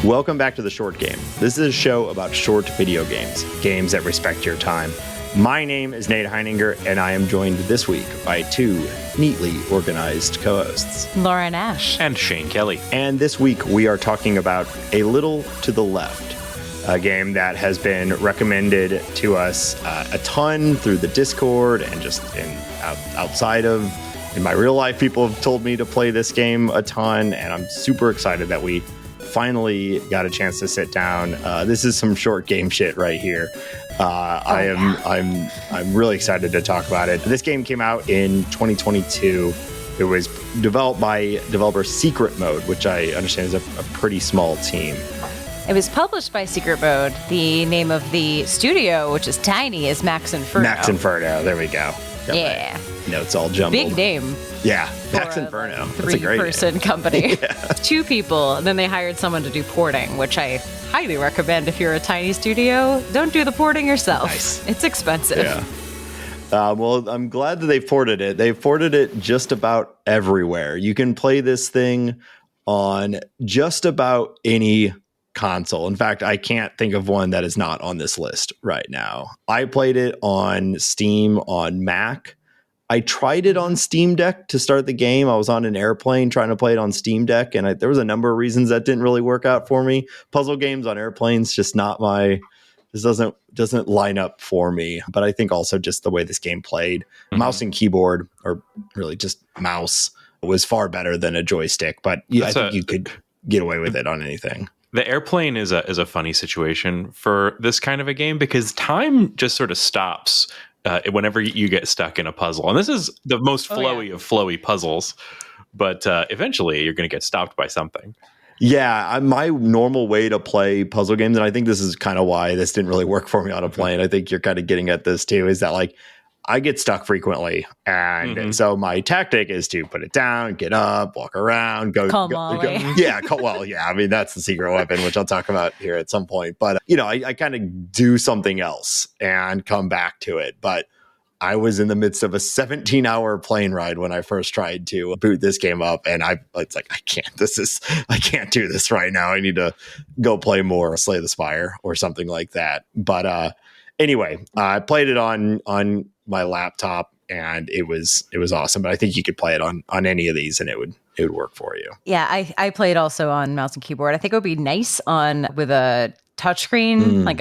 Welcome back to The Short Game. This is a show about short video games, games that respect your time. My name is Nate Heininger, and I am joined this week by two neatly organized co-hosts. Laura Nash. And Shane Kelly. And this week we are talking about A Little to the Left, a game that has been recommended to us a ton through the Discord and just outside of. In my real life, people have told me to play this game a ton, and I'm super excited that we finally got a chance to sit down. This is some short game shit right here. I'm really excited to talk about it. This game came out in 2022. It was developed by developer Secret Mode, which I understand is a pretty small team. It was published by Secret Mode. The name of the studio, which is tiny, is Max Inferno. Max Inferno. There we go. Got yeah. Notes all jumbled. Big name. Yeah. Max Inferno. That's a great three-person company. Yeah. Two people, and then they hired someone to do porting, which I highly recommend if you're a tiny studio. Don't do the porting yourself. Nice. It's expensive. Yeah. Well, I'm glad that they've ported it. They've ported it just about everywhere. You can play this thing on just about any console. In fact, I can't think of one that is not on this list right now. I played it on Steam on Mac. I tried it on Steam Deck to start the game. I was on an airplane trying to play it on Steam Deck, and there was a number of reasons that didn't really work out for me. Puzzle games on airplanes just not my. This doesn't line up for me. But I think also just the way this game played, mouse and keyboard, or really just mouse, was far better than a joystick. But I think you could get away with it on anything. The airplane is a funny situation for this kind of a game because time just sort of stops whenever you get stuck in a puzzle. And this is the most flowy of flowy puzzles. But eventually you're going to get stopped by something. Yeah, my normal way to play puzzle games, and I think this is kind of why this didn't really work for me on a plane. I think you're kind of getting at this too, is that like I get stuck frequently. And so my tactic is to put it down, get up, walk around, go. Yeah. I mean, that's the secret weapon, which I'll talk about here at some point. But, I kind of do something else and come back to it. But I was in the midst of a 17-hour plane ride when I first tried to boot this game up. And it's like, I can't do this right now. I need to go play more Slay the Spire or something like that. But anyway, I played it on my laptop, and it was awesome. But I think you could play it on any of these, and it would work for you. Yeah, I played also on mouse and keyboard. I think it would be nice with a touchscreen, like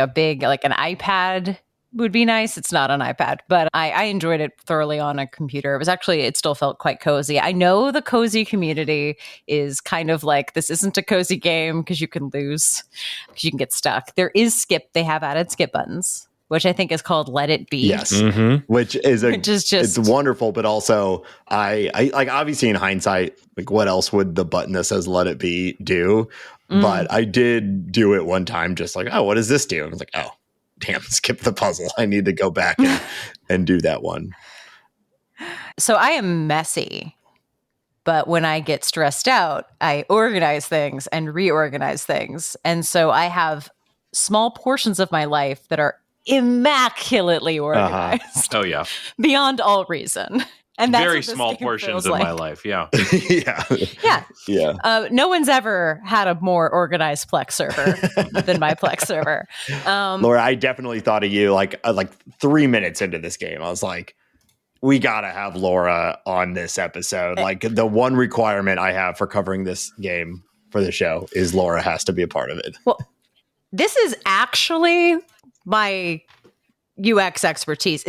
an iPad would be nice. It's not an iPad, but I enjoyed it thoroughly on a computer. It still felt quite cozy. I know the cozy community is kind of like, this isn't a cozy game because you can lose, because you can get stuck. There is skip. They have added skip buttons, which I think is called Let It Be. Yes, which is just it's wonderful, but also I like, obviously in hindsight, like what else would the button that says Let It Be do? But I did do it one time, just like, oh, what does this do? And I was like, oh, damn, skip the puzzle. I need to go back and do that one. So I am messy, but when I get stressed out, I organize things and reorganize things. And so I have small portions of my life that are immaculately organized. Oh, yeah. Beyond all reason. And that's very small portions of my life. Yeah. Yeah. No one's ever had a more organized Plex server than my Plex server. Laura, I definitely thought of you like 3 minutes into this game. I was like, we got to have Laura on this episode. Like, the one requirement I have for covering this game for the show is Laura has to be a part of it. Well, this is actually my UX expertise.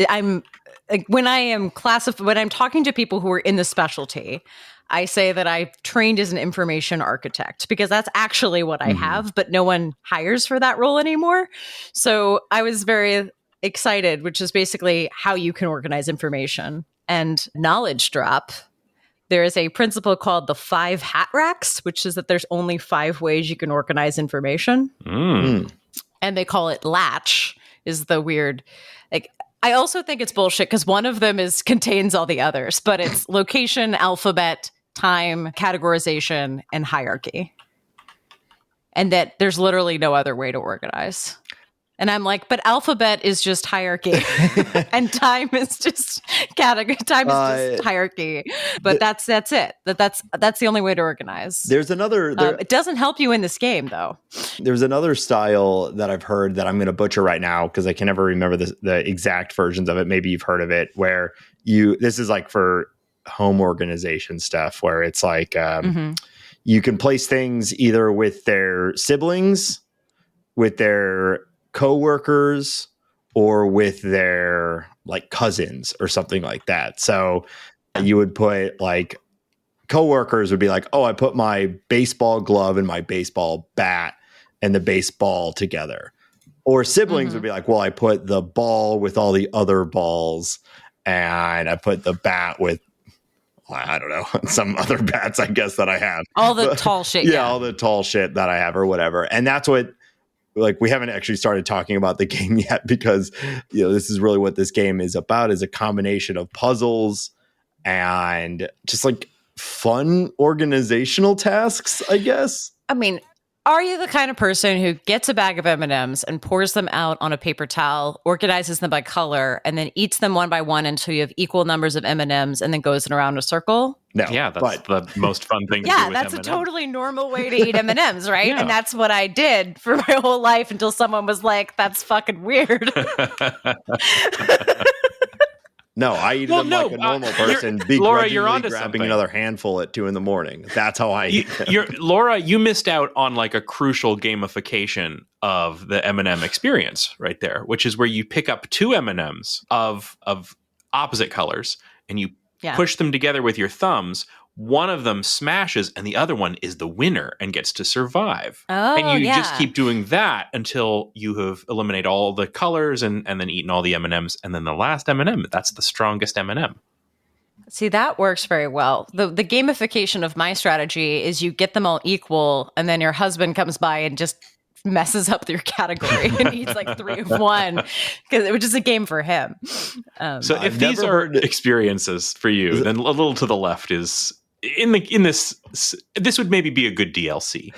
When I'm talking to people who are in the specialty, I say that I trained as an information architect because that's actually what I have, but no one hires for that role anymore. So I was very excited, which is basically how you can organize information. And knowledge drop, there is a principle called the 5 hat racks, which is that there's only 5 ways you can organize information. And they call it latch, is the weird, I also think it's bullshit because one of them contains all the others, but it's location, alphabet, time, categorization, and hierarchy. And that there's literally no other way to organize. And I'm like, but alphabet is just hierarchy, and time is just category. Time is just hierarchy. But that's it. That's the only way to organize. There's another. It doesn't help you in this game, though. There's another style that I've heard that I'm going to butcher right now because I can never remember the exact versions of it. Maybe you've heard of it, where this is like for home organization stuff, where it's like you can place things either with their siblings, with their coworkers, or with their like cousins or something like that. So you would put like coworkers would be like, oh, I put my baseball glove and my baseball bat and the baseball together. Or siblings would be like, well, I put the ball with all the other balls and I put the bat with, I don't know, some other bats, I guess, that I have. All the tall shit. Yeah, all the tall shit that I have or whatever. And that's what, like, we haven't actually started talking about the game yet because, this is really what this game is about, is a combination of puzzles and just like fun organizational tasks, I guess. I mean, are you the kind of person who gets a bag of M&Ms and pours them out on a paper towel, organizes them by color, and then eats them one by one until you have equal numbers of M&Ms and then goes around a circle? No. Yeah, that's the most fun thing to do with that's M&Ms. A totally normal way to eat M&Ms, right? Yeah. And that's what I did for my whole life until someone was like, that's fucking weird. No, I eat them like a normal person, Laura, you're begrudgingly onto grabbing something. Another handful at 2 a.m. That's how I eat them. Laura, you missed out on like a crucial gamification of the M&M experience right there, which is where you pick up 2 M&Ms of opposite colors and you push them together with your thumbs. One of them smashes and the other one is the winner and gets to survive. Oh, and you just keep doing that until you have eliminated all the colors and then eaten all the M&Ms. And then the last M&M, that's the strongest M&M. See, that works very well. The gamification of my strategy is you get them all equal and then your husband comes by and just messes up your category and eats like 3 of one, which is a game for him. So if these are experiences for you, then a little to the left is this would maybe be a good DLC.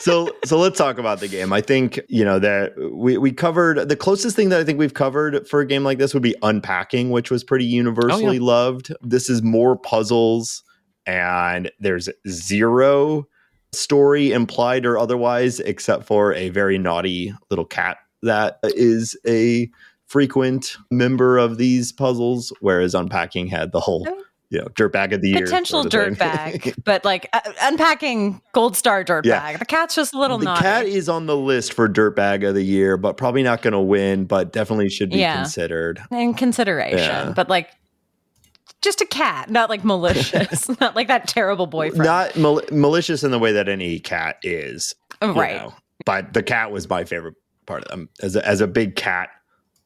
So let's talk about the game. I think, that we covered the closest thing that I think we've covered for a game like this would be unpacking, which was pretty universally loved. This is more puzzles and there's zero story implied or otherwise, except for a very naughty little cat that is a frequent member of these puzzles, whereas unpacking had the whole dirtbag of the year. Potential dirtbag, but like unpacking gold star dirtbag. The cat's just a little naughty. The cat is on the list for dirtbag of the year, but probably not going to win, but definitely should be considered. In consideration, but like just a cat, not like malicious, not like that terrible boyfriend. Not malicious in the way that any cat is. Right. But the cat was my favorite part of them. As a big cat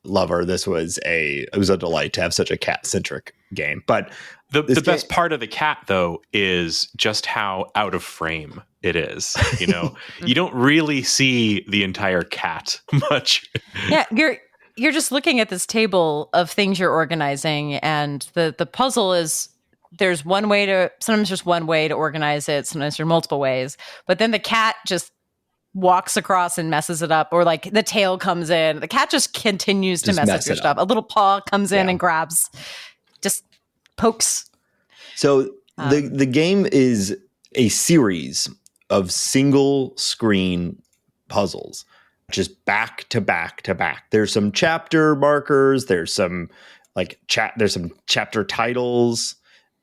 lover, it was a delight to have such a cat-centric game. But the best part of the cat, though, is just how out of frame it is. You don't really see the entire cat much. Yeah, you're just looking at this table of things you're organizing, and the puzzle is sometimes there's one way to organize it, sometimes there's multiple ways, but then the cat just walks across and messes it up, or like the tail comes in. The cat just continues to mess up your stuff. A little paw comes in and grabs, just pokes. So the game is a series of single screen puzzles, just back to back to back. There's some chapter markers. There's some there's some chapter titles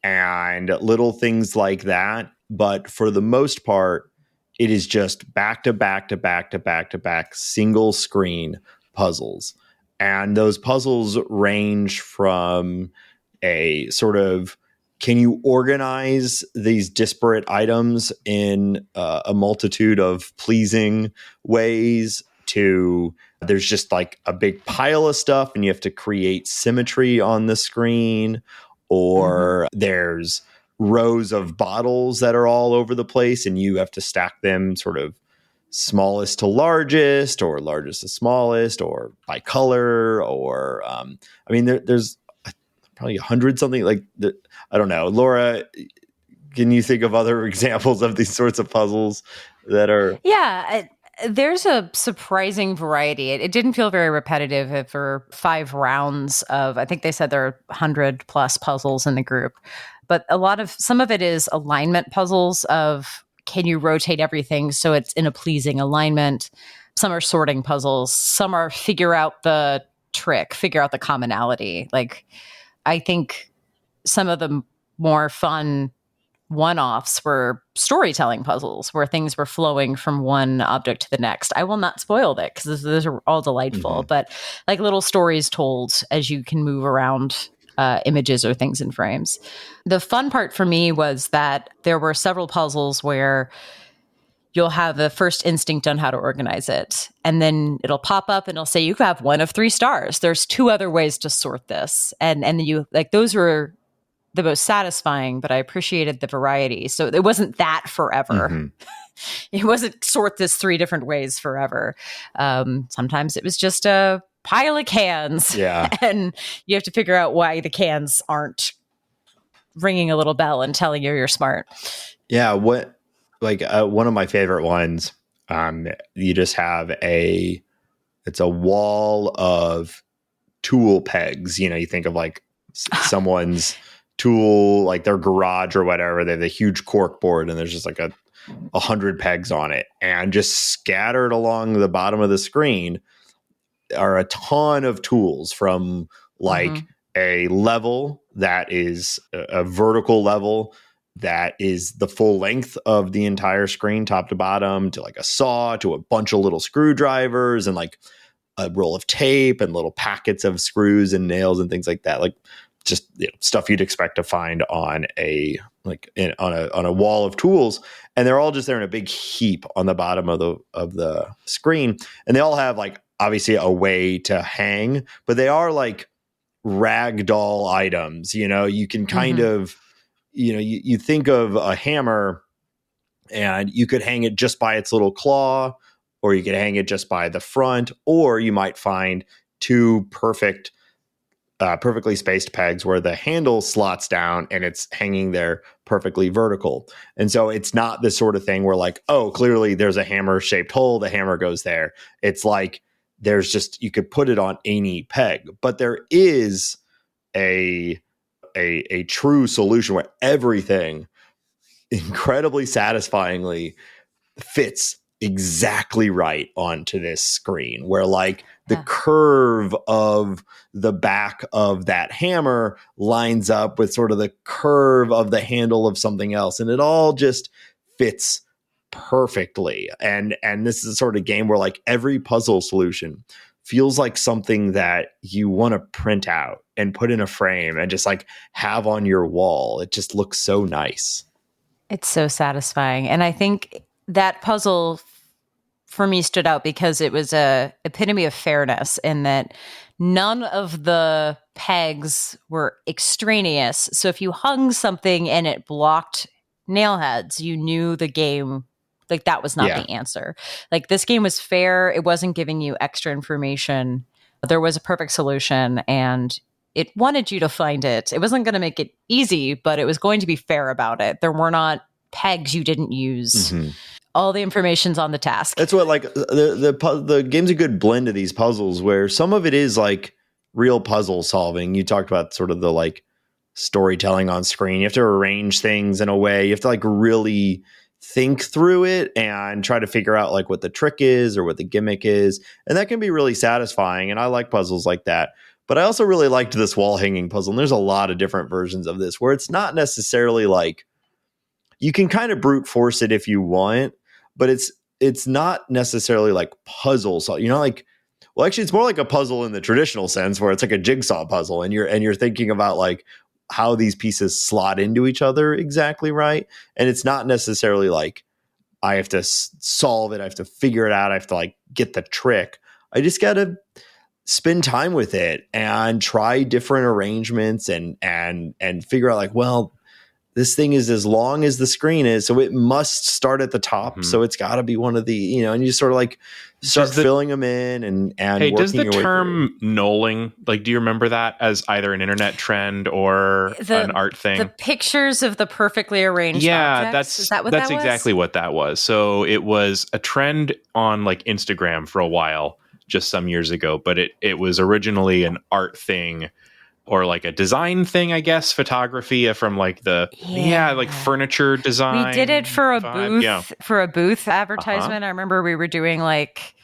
and little things like that. But for the most part, it is just back to back to back to back to back single screen puzzles. And those puzzles range from a sort of, can you organize these disparate items in a multitude of pleasing ways, to there's just like a big pile of stuff and you have to create symmetry on the screen, or there's rows of bottles that are all over the place and you have to stack them sort of smallest to largest or largest to smallest or by color, or there's probably 100 something like that. I don't know. Laura, can you think of other examples of these sorts of puzzles that are There's a surprising variety. It didn't feel very repetitive for 5 rounds of, I think they said there are 100 plus puzzles in the group. But some of it is alignment puzzles of, can you rotate everything so it's in a pleasing alignment? Some are sorting puzzles. Some are figure out the trick, figure out the commonality. Like, I think some of the more fun one-offs were storytelling puzzles where things were flowing from one object to the next. I will not spoil that because those are all delightful, but like little stories told as you can move around images or things in frames. The fun part for me was that there were several puzzles where you'll have the first instinct on how to organize it. And then it'll pop up and it'll say, you have 1 of 3 stars. There's 2 other ways to sort this. And you like, those were the most satisfying, but I appreciated the variety. So it wasn't that forever. It wasn't sort this 3 different ways forever. Sometimes it was just a pile of cans. Yeah. And you have to figure out why the cans aren't ringing a little bell and telling you're smart. Yeah. One of my favorite ones, you just have it's a wall of tool pegs. You know, you think of like someone's tool, like their garage or whatever. They have a huge cork board and there's just like 100 pegs on it, and just scattered along the bottom of the screen are a ton of tools from like a level that is a vertical level that is the full length of the entire screen, top to bottom, to like a saw, to a bunch of little screwdrivers and like a roll of tape and little packets of screws and nails and things like that. Like, just stuff you'd expect to find on a wall of tools, and they're all just there in a big heap on the bottom of the screen, and they all have like obviously a way to hang, but they are like ragdoll items. You know, you can kind of, you think of a hammer, and you could hang it just by its little claw, or you could hang it just by the front, or you might find 2 perfectly spaced pegs where the handle slots down and it's hanging there perfectly vertical. And so it's not this sort of thing where like, oh, clearly there's a hammer shaped hole, the hammer goes there. It's like there's just, you could put it on any peg, but there is a true solution where everything incredibly satisfyingly fits exactly right onto this screen, where like the curve of the back of that hammer lines up with sort of the curve of the handle of something else, and it all just fits perfectly. And this is a sort of game where like every puzzle solution feels like something that you want to print out and put in a frame and just like have on your wall. It just looks so nice. It's so satisfying. And I think that puzzle for me stood out because it was a epitome of fairness in that none of the pegs were extraneous. So if you hung something and it blocked nail heads, you knew the game, like that was not the answer. Like this game was fair. It wasn't giving you extra information. There was a perfect solution and it wanted you to find it. It wasn't going to make it easy, but it was going to be fair about it. There were not pegs you didn't use. All the information's on the task. That's what like the game's a good blend of these puzzles where some of it is like real puzzle solving. You talked about sort of the like storytelling on screen. You have to arrange things in a way. You have to like really think through it and try to figure out like what the trick is or what the gimmick is. And that can be really satisfying. And I like puzzles like that. But I also really liked this wall hanging puzzle. And there's a lot of different versions of this where it's not necessarily like, you can kind of brute force it if you want, but it's not necessarily like puzzle. So, like, well, actually it's more like a puzzle in the traditional sense where it's like a jigsaw puzzle and you're thinking about like how these pieces slot into each other exactly right. And it's not necessarily like I have to solve it. I have to figure it out. I have to like get the trick. I just got to spend time with it and try different arrangements and figure out like, well, this thing is as long as the screen is, so it must start at the top. So it's got to be one of the, and you sort of like start filling them in and hey, does the working your way term knolling, like, do you remember that as either an internet trend or an art thing? The pictures of the perfectly arranged objects. Is that what that was? That's exactly what that was. So it was a trend on like Instagram for a while, just some years ago, but it was originally an art thing. Or like a design thing, I guess, photography from like like furniture design. We did it for a booth, for a booth advertisement. I remember we were doing like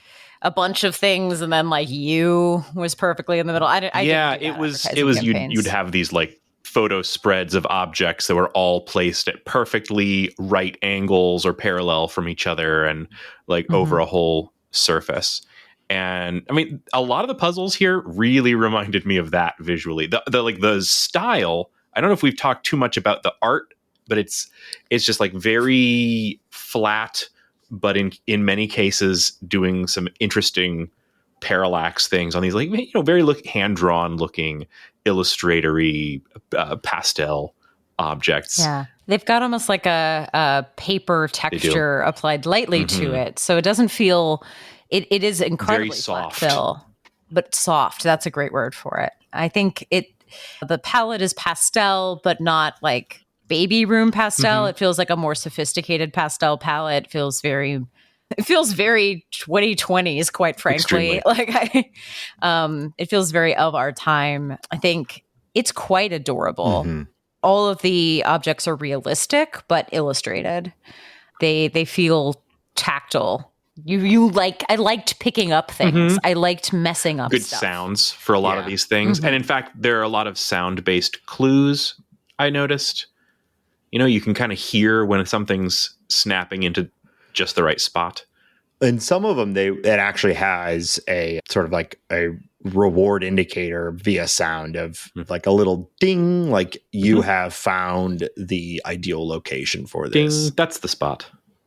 a bunch of things, and then like you was perfectly in the middle. It was you'd have these like photo spreads of objects that were all placed at perfectly right angles or parallel from each other, and like over a whole surface. And I mean, a lot of the puzzles here really reminded me of that visually. The style. I don't know if we've talked too much about the art, but it's just like very flat, but in many cases doing some interesting parallax things on these, like, very hand drawn looking illustratory pastel objects. Yeah, they've got almost like a paper texture applied lightly to it, so it doesn't feel. It is incredibly very soft, fill, but soft. That's a great word for it. I think the palette is pastel, but not like baby room pastel. It feels like a more sophisticated pastel palette. It feels very 2020s, quite frankly. Extremely. It feels very of our time. I think it's quite adorable. All of the objects are realistic, but illustrated. They feel tactile. I liked picking up things. I liked messing up good stuff. Sounds for a lot of these things. And in fact, there are a lot of sound-based clues I noticed. You can kind of hear when something's snapping into just the right spot. And some of them, it actually has a sort of like a reward indicator via sound of like a little ding, like you have found the ideal location for this. Ding, that's the spot.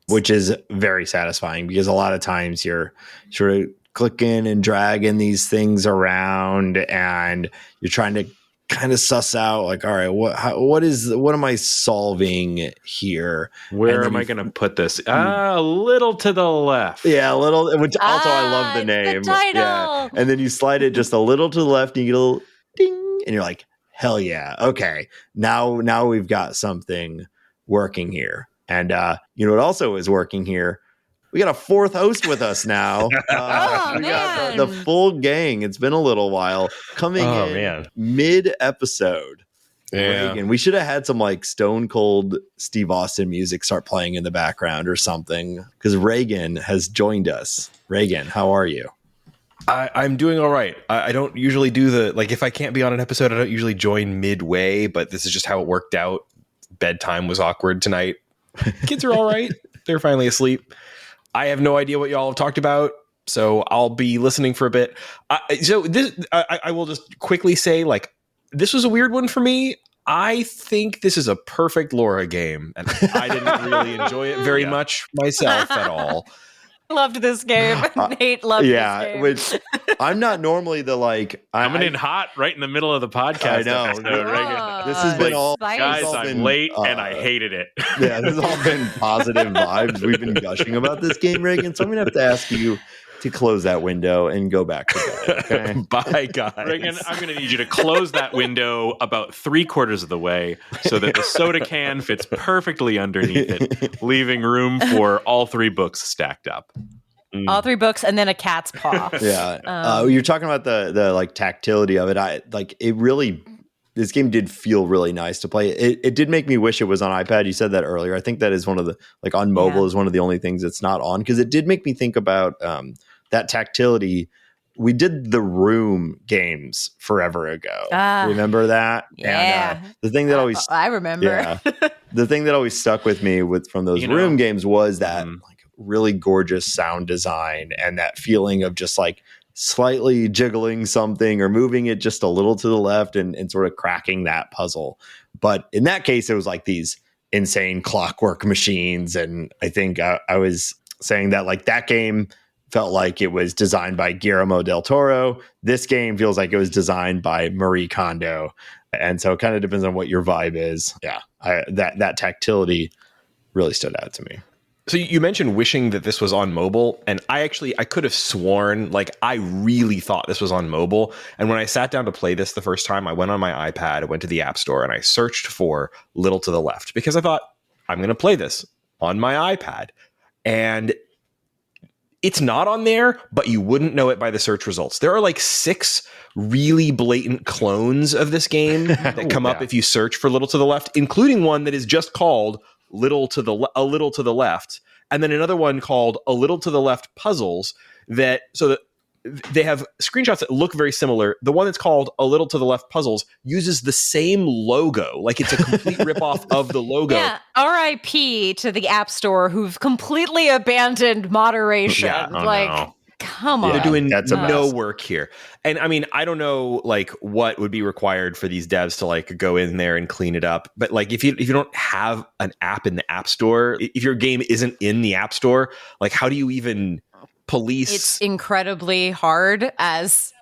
Which is very satisfying because a lot of times you're sort of clicking and dragging these things around and you're trying to kind of suss out like, all right, what am I solving here? Where am I going to put this? A little to the left. Yeah, a little, which also I love the name. The title. Yeah. And then you slide it just a little to the left and you get a little ding and you're like, hell yeah. Okay. Now we've got something working here. And what also is working here? We got a fourth host with us now. We got the full gang. It's been a little while coming in mid-episode. Yeah. Raygan. We should have had some like Stone Cold Steve Austin music start playing in the background or something because Raygan has joined us. Raygan, how are you? I'm doing all right. I don't usually do if I can't be on an episode, I don't usually join midway, but this is just how it worked out. Bedtime was awkward tonight. Kids are all right. They're finally asleep. I have no idea what y'all have talked about, so I'll be listening for a bit. I will just quickly say, this was a weird one for me. I think this is a perfect Laura game, and I didn't really enjoy it very much myself at all. Loved this game. Nate loved this game. Which I'm not normally coming in hot right in the middle of the podcast. I know. Raygan. This has been all guys. I'm late and I hated it. Yeah, this has all been positive vibes. We've been gushing about this game, Raygan. So I'm gonna have to ask you to close that window and go back to bed. Okay? Bye, guys. Raygan, I'm going to need you to close that window about 3/4 of the way so that the soda can fits perfectly underneath it, leaving room for all 3 books stacked up. All 3 books and then a cat's paw. Yeah. You're talking about the tactility of it. This game did feel really nice to play. It did make me wish it was on iPad. You said that earlier. I think that is one of the, on mobile is one of the only things it's not on, because it did make me think about that tactility. We did the Room games forever ago. Remember that? Yeah. And, the thing that always I remember. Yeah, the thing that always stuck with me from those Room games was that really gorgeous sound design and that feeling of just slightly jiggling something or moving it just a little to the left and sort of cracking that puzzle. But in that case, it was these insane clockwork machines. And I think I was saying that that game felt like it was designed by Guillermo del Toro. This game feels like it was designed by Marie Kondo. And so it kind of depends on what your vibe is. Yeah, that tactility really stood out to me. So you mentioned wishing that this was on mobile, and I could have sworn, like, I really thought this was on mobile. And when I sat down to play this the first time, I went on my iPad, I went to the App Store, and I searched for Little to the Left because I thought, I'm going to play this on my iPad. And it's not on there, but you wouldn't know it by the search results. There are like 6 really blatant clones of this game that come up if you search for Little to the Left, including one that is just called A Little to the Left, and then another one called A Little to the Left Puzzles. That they have screenshots that look very similar. The one that's called A Little to the Left Puzzles uses the same logo, like it's a complete ripoff of the logo. Yeah, R.I.P. to the App Store, who've completely abandoned moderation. Yeah. No. Come on. They're doing That's a no mess. work here. And I mean, I don't know like what would be required for these devs to like go in there and clean it up. But like if you don't have an app in the App Store, if your game isn't in the App Store, like how do you even police? It's incredibly hard as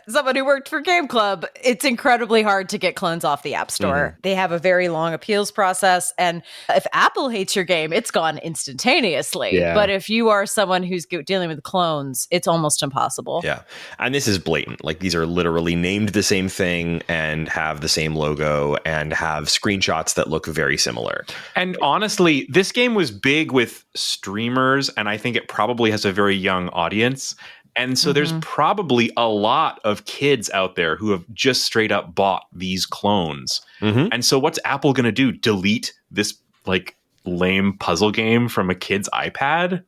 someone who worked for Game Club. It's incredibly hard to get clones off the App Store. They have a very long appeals process. And if Apple hates your game, it's gone instantaneously. Yeah. But if you are someone who's dealing with clones, it's almost impossible. Yeah. And this is blatant. Like these are literally named the same thing and have the same logo and have screenshots that look very similar. And honestly, this game was big with streamers, and I think it probably has a very young audience. And so there's probably a lot of kids out there who have just straight up bought these clones. And so what's Apple going to do? Delete this like lame puzzle game from a kid's iPad?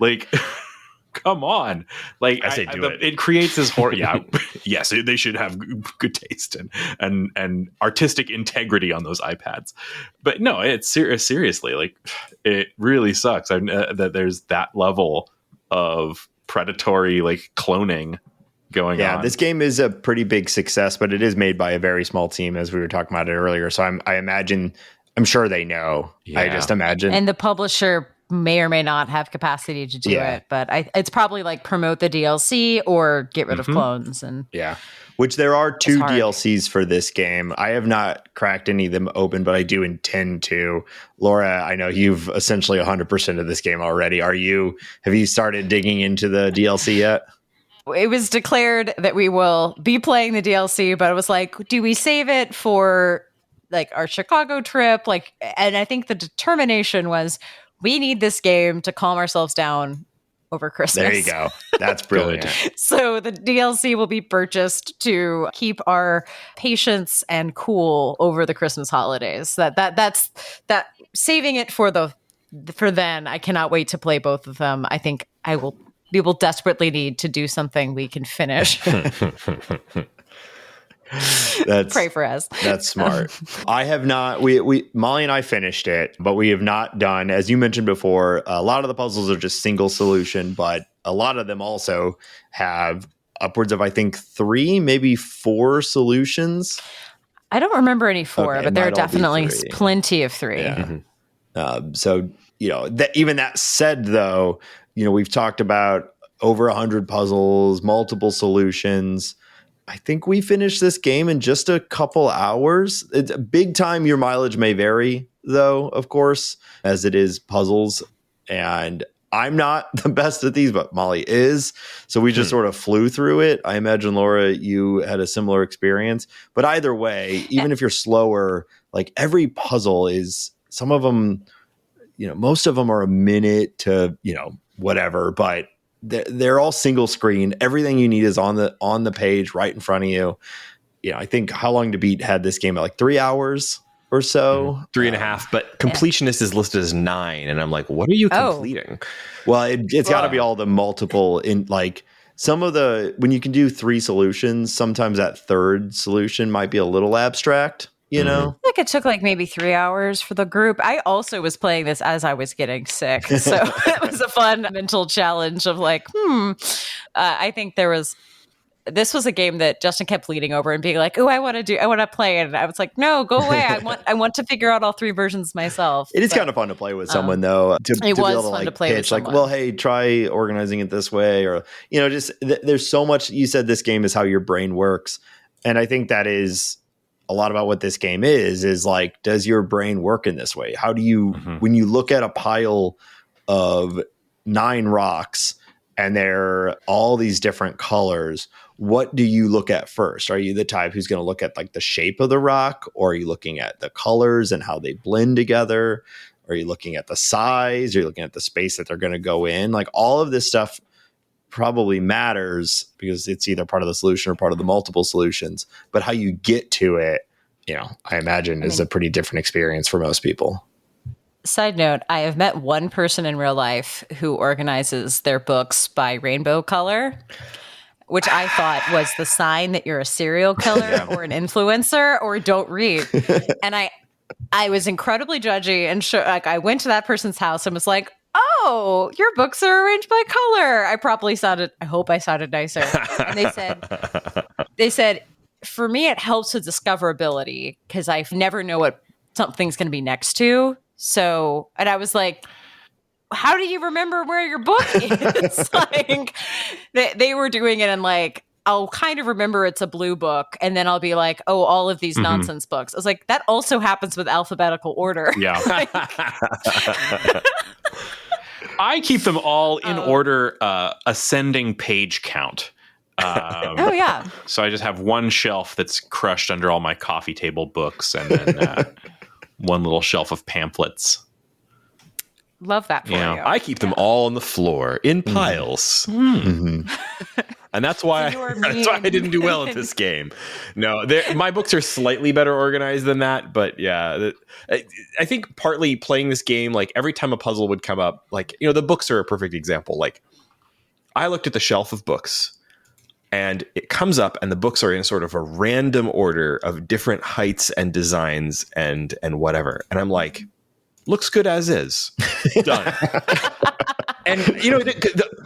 Like, come on. Like I say do it. It creates this horror. Yeah. Yes, they should have good taste and artistic integrity on those iPads. But no, it's seriously, like, it really sucks that there's that level of predatory like cloning going on. Yeah, this game is a pretty big success, but it is made by a very small team, as we were talking about it earlier. So I'm sure they know. Yeah. I just imagine. And the publisher may or may not have capacity to do it, but it's probably like promote the DLC or get rid of clones. And yeah, which there are 2 hard. DLCs for this game. I have not cracked any of them open, but I do intend to. Laura, I know you've essentially 100% of this game already. Have you started digging into the DLC yet? it was declared that we will be playing the DLC, but it was like, do we save it for like our Chicago trip? Like, and I think the determination was we need this game to calm ourselves down over Christmas. There you go. That's brilliant. So the DLC will be purchased to keep our patience and cool over the Christmas holidays. That's saving it for then. I cannot wait to play both of them. I think we will desperately need to do something we can finish. Pray for us. That's smart. I have not. Molly and I finished it, but we have not done. As you mentioned before, a lot of the puzzles are just single solution, but a lot of them also have upwards of, I think, 3, maybe 4 solutions. I don't remember any 4, but there are definitely 3. Plenty of 3. Yeah. Mm-hmm. So even that said, though, we've talked about over 100 puzzles, multiple solutions. I think we finished this game in just a couple hours. It's big time. Your mileage may vary, though, of course, as it is puzzles. And I'm not the best at these, but Molly is. So we just sort of flew through it. I imagine, Laura, you had a similar experience. But either way, even if you're slower, like every puzzle is, some of them, most of them are a minute to, whatever, but they're all single screen. Everything you need is on the page right in front of you. I think How Long to Beat had this game at like 3 hours or so. 3.5, but completionist is listed as 9. And I'm like, what are you completing? Well, it's got to be all the multiple in like some of when you can do 3 solutions, sometimes that third solution might be a little abstract. I think it took like maybe 3 hours for the group. I also was playing this as I was getting sick. So it was a fun mental challenge of like, I think there was this was a game that Justin kept leaning over and being like, "Oh, I want to play," and I was like, "No, go away. I want to figure out all 3 versions myself." It is kind of fun to play with someone though. To be able to like pitch, like, well, hey, try organizing it this way, or just there's so much. You said this game is how your brain works, and I think that is a lot about what this game is like, does your brain work in this way? How do you, when you look at a pile of 9 rocks and they're all these different colors, what do you look at first? Are you the type who's going to look at like the shape of the rock, or are you looking at the colors and how they blend together? Are you looking at the size? Are you looking at the space that they're going to go in? Like all of this stuff probably matters because it's either part of the solution or part of the multiple solutions, but how you get to it, I imagine is a pretty different experience for most people. Side note, I have met one person in real life who organizes their books by rainbow color, which I thought was the sign that you're a serial killer or an influencer or don't read. And I was incredibly judgy and I went to that person's house and was like, "Oh, your books are arranged by color." I hope I sounded nicer. And they said, for me, it helps with discoverability because I never know what something's going to be next to. So, and I was like, how do you remember where your book is? Like they were doing it and like, I'll kind of remember it's a blue book, and then I'll be like, oh, all of these nonsense books. I was like, that also happens with alphabetical order. Yeah. I keep them all in order, ascending page count. Oh, yeah. So I just have one shelf that's crushed under all my coffee table books, and then one little shelf of pamphlets. Love that for you. I keep them all on the floor in piles. And that's why I didn't do well at this game. No, my books are slightly better organized than that. But yeah, I think partly playing this game, like every time a puzzle would come up, like, the books are a perfect example. Like I looked at the shelf of books and it comes up and the books are in sort of a random order of different heights and designs and whatever. And I'm like, looks good as is. Done. And,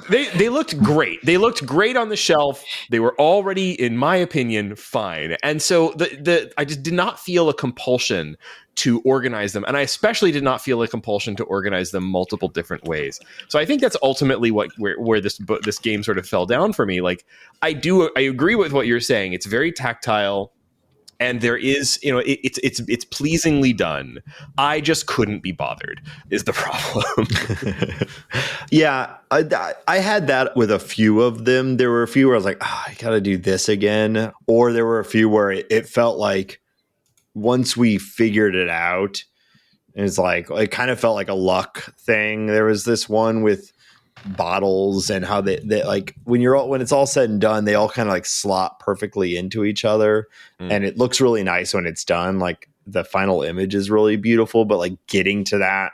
they looked great. They looked great on the shelf. They were already, in my opinion, fine. And so I just did not feel a compulsion to organize them. And I especially did not feel a compulsion to organize them multiple different ways. So I think that's ultimately where this game sort of fell down for me. Like, I agree with what you're saying. It's very tactile. And there is, it's pleasingly done. I just couldn't be bothered is the problem. Yeah, I had that with a few of them. There were a few where I was like, I got to do this again. Or there were a few where it felt like once we figured it out, it's like, it kind of felt like a luck thing. There was this one with bottles and how they like when it's all said and done, they all kind of like slot perfectly into each other, and it looks really nice when it's done. Like the final image is really beautiful, but like getting to that,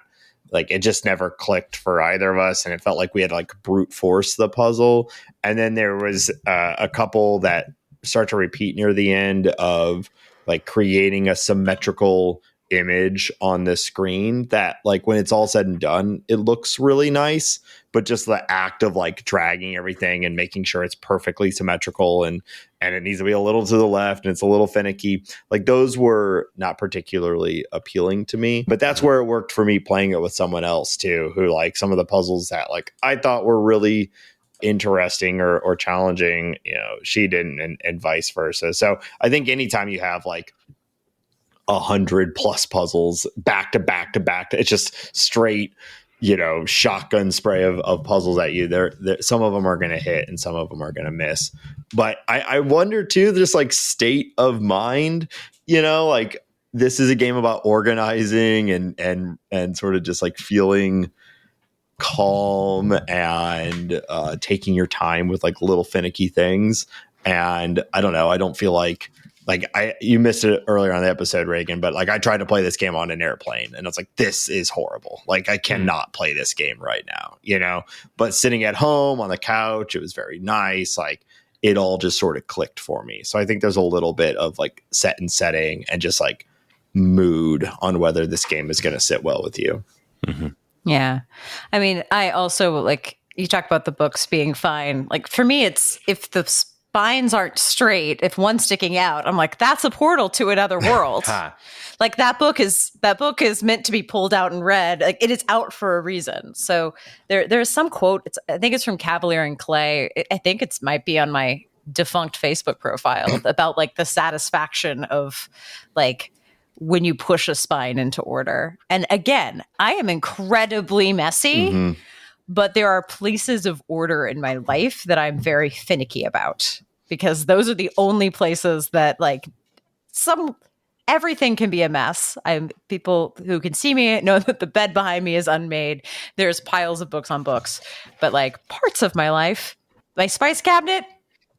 like it just never clicked for either of us, and it felt like we had to like brute force the puzzle. And then there was a couple that start to repeat near the end of like creating a symmetrical image on the screen that like when it's all said and done, it looks really nice, but just the act of like dragging everything and making sure it's perfectly symmetrical and it needs to be a little to the left and it's a little finicky, like those were not particularly appealing to me. But that's where it worked for me playing it with someone else too, who like some of the puzzles that like I thought were really interesting or challenging, she didn't, and vice versa. So I think anytime you have like 100+ puzzles back to back to back, it's just straight, shotgun spray of puzzles at you. There, some of them are going to hit and some of them are going to miss. But I wonder too, just like state of mind, like this is a game about organizing and sort of just like feeling calm and taking your time with like little finicky things. And I don't know, I don't feel like you missed it earlier on the episode, Raygan, but like I tried to play this game on an airplane and I was like, this is horrible. Like I cannot play this game right now, but sitting at home on the couch, it was very nice. Like it all just sort of clicked for me. So I think there's a little bit of like set and setting and just like mood on whether this game is going to sit well with you. Mm-hmm. Yeah. I mean, I also like, you talk about the books being fine. Like for me, it's if the spines aren't straight, if one's sticking out, I'm like, that's a portal to another world. Like that book is meant to be pulled out and read. Like it is out for a reason. So there's some quote. I think it's from Cavalier and Clay. I think it might be on my defunct Facebook profile about like the satisfaction of like when you push a spine into order. And again, I am incredibly messy, but there are places of order in my life that I'm very finicky about, because those are the only places that like everything can be a mess. People who can see me know that the bed behind me is unmade. There's piles of books on books, but like parts of my life, my spice cabinet,